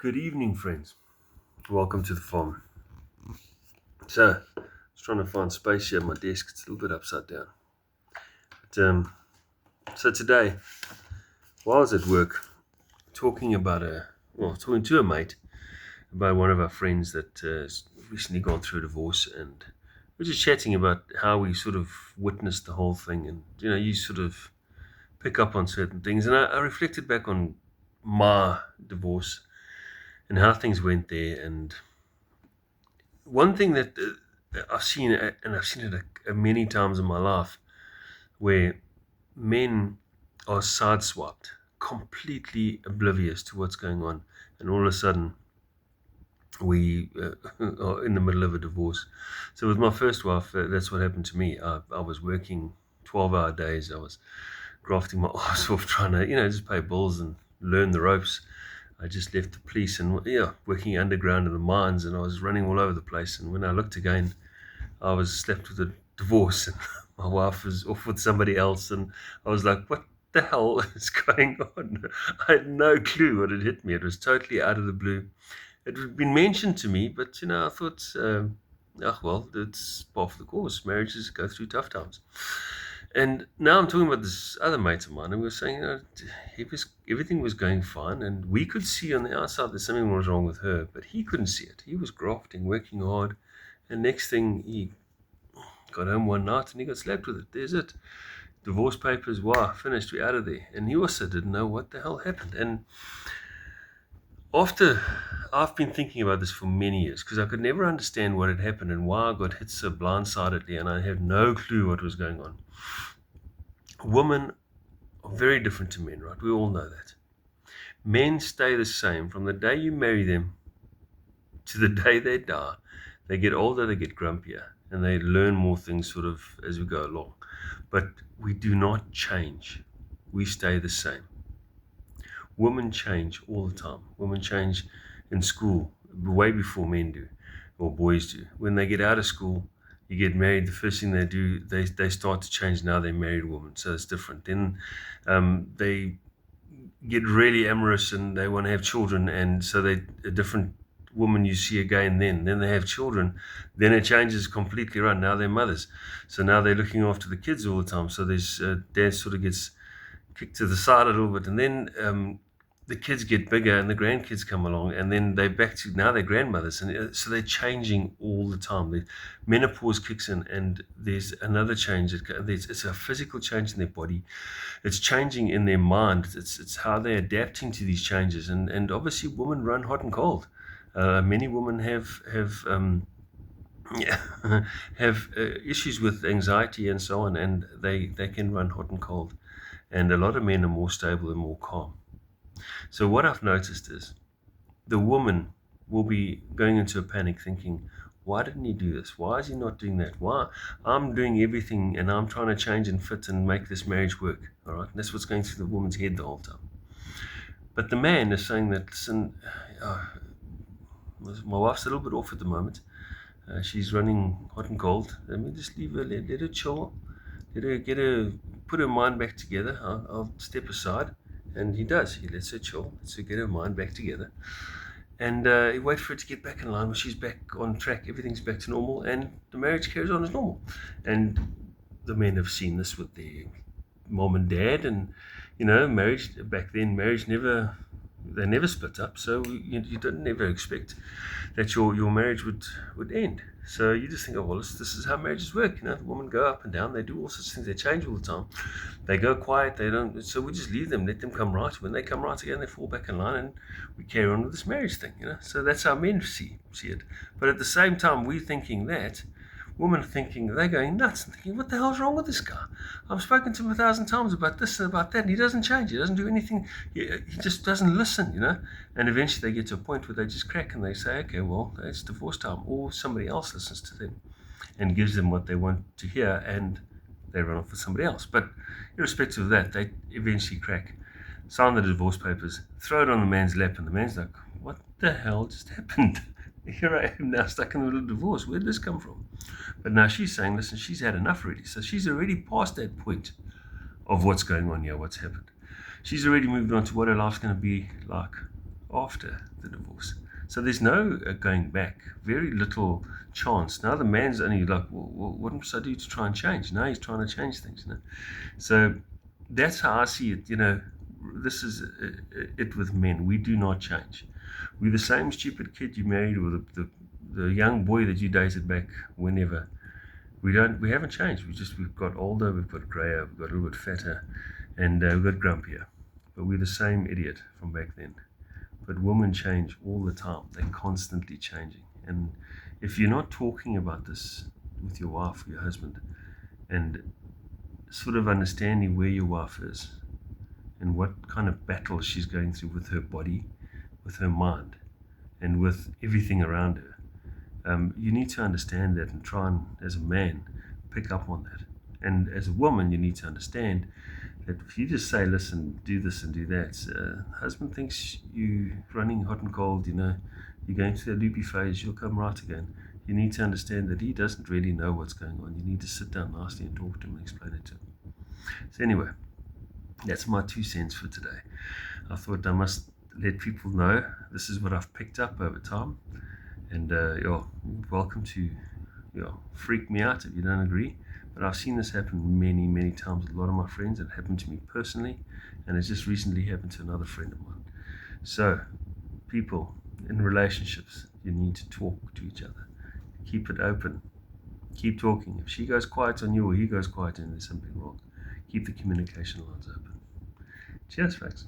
Good evening, friends. Welcome to the farm. So, I was trying to find space here at my desk. It's a little bit upside down. So today, while I was at work, talking to a mate about one of our friends that has recently gone through a divorce, and we're just chatting about how we sort of witnessed the whole thing, and you sort of pick up on certain things, and I reflected back on my divorce and how things went there, and one thing that I've seen, and I've seen it many times in my life, where men are sideswiped, completely oblivious to what's going on, and all of a sudden we are in the middle of a divorce. So with my first wife, that's what happened to me. I was working 12-hour days. I was grafting my ass off trying to, just pay bills and learn the ropes. I just left the police and working underground in the mines, and I was running all over the place. And when I looked again, I was slapped with a divorce, and my wife was off with somebody else, and I was like, "What the hell is going on?" I had no clue what had hit me. It was totally out of the blue. It had been mentioned to me, but I thought, well, it's part of the course. Marriages go through tough times. And now I'm talking about this other mate of mine, and we were saying, everything was going fine, and we could see on the outside that something was wrong with her, but he couldn't see it. He was grafting, working hard, and next thing he got home one night and he got slapped with it. There's it. Divorce papers, wow, finished, we're out of there. And he also didn't know what the hell happened. And after I've been thinking about this for many years because I could never understand what had happened and why I got hit so blindsidedly, and I had no clue what was going on. Women are very different to men, right? We all know that. Men stay the same from the day you marry them to the day they die. They get older, they get grumpier, and they learn more things sort of as we go along. But we do not change. We stay the same. Women change all the time. Women change in school way before men do, or boys do. When they get out of school, you get married, the first thing they do, they start to change. Now they're married women, so it's different. Then they get really amorous and they want to have children, and so they a different woman you see again. Then they have children, then it changes completely around. Now they're mothers, so now they're looking after the kids all the time. So there's dad sort of gets kicked to the side a little bit, and then the kids get bigger and the grandkids come along, and then they're back to now they're grandmothers, and so they're changing all the time. The menopause kicks in, and there's another change. It's a physical change in their body. It's changing in their mind. It's how they're adapting to these changes, and obviously women run hot and cold. Many women yeah, have issues with anxiety and so on, and they can run hot and cold. And a lot of men are more stable and more calm. So what I've noticed is the woman will be going into a panic thinking, why didn't he do this? Why is he not doing that? Why? I'm doing everything and I'm trying to change and fit and make this marriage work. All right. And that's what's going through the woman's head the whole time. But the man is saying that, listen, my wife's a little bit off at the moment. She's running hot and cold. Let me just leave her, let her chill. Put her mind back together. I'll step aside. And he does. He lets her chill, lets her get her mind back together. And he waits for her to get back in line. When she's back on track, everything's back to normal, and the marriage carries on as normal. And the men have seen this with their mom and dad, and marriage back then, they never split up. So you didn't never expect that your marriage would end. So you just think, oh well, this is how marriages work. The women go up and down. They do all sorts of things. They change all the time. They go quiet. They don't. So we just leave them, let them come right. When they come right again, they fall back in line, and we carry on with this marriage thing. So that's how men see it. But at the same time, we're thinking that. Women thinking, they're going nuts and thinking, what the hell's wrong with this guy? I've spoken to him 1,000 times about this and about that, and he doesn't change. He doesn't do anything. He just doesn't listen, And eventually they get to a point where they just crack and they say, okay, well, it's divorce time. Or somebody else listens to them and gives them what they want to hear, and they run off with somebody else. But irrespective of that, they eventually crack, sign the divorce papers, throw it on the man's lap, and the man's like, what the hell just happened? Here I am now stuck in the middle of divorce. Where did this come from? But now she's saying, listen, she's had enough already. So she's already past that point of what's going on here, what's happened. She's already moved on to what her life's going to be like after the divorce. So there's no going back, very little chance. Now the man's only like, well, what must I do to try and change? Now he's trying to change things. So that's how I see it. This is it with men. We do not change. We're the same stupid kid you married, or the young boy that you dated back whenever. We haven't changed. We've got older, we've got grayer, we've got a little bit fatter, and we've got grumpier. But we're the same idiot from back then. But women change all the time. They're constantly changing. And if you're not talking about this with your wife or your husband, and sort of understanding where your wife is and what kind of battle she's going through with her body, with her mind, and with everything around her, you need to understand that and try and, as a man, pick up on that. And as a woman, you need to understand that if you just say, listen, do this and do that, husband thinks you running hot and cold, you're going through a loopy phase, you'll come right again. You need to understand that he doesn't really know what's going on. You need to sit down nicely and talk to him and explain it to him. So anyway, that's my 2 cents for today. I thought I must let people know this is what I've picked up over time. And you're welcome to freak me out if you don't agree. But I've seen this happen many, many times with a lot of my friends. It happened to me personally, and it's just recently happened to another friend of mine. So, people in relationships, you need to talk to each other. Keep it open. Keep talking. If she goes quiet on you or he goes quiet and there's something wrong, keep the communication lines open. Cheers, folks.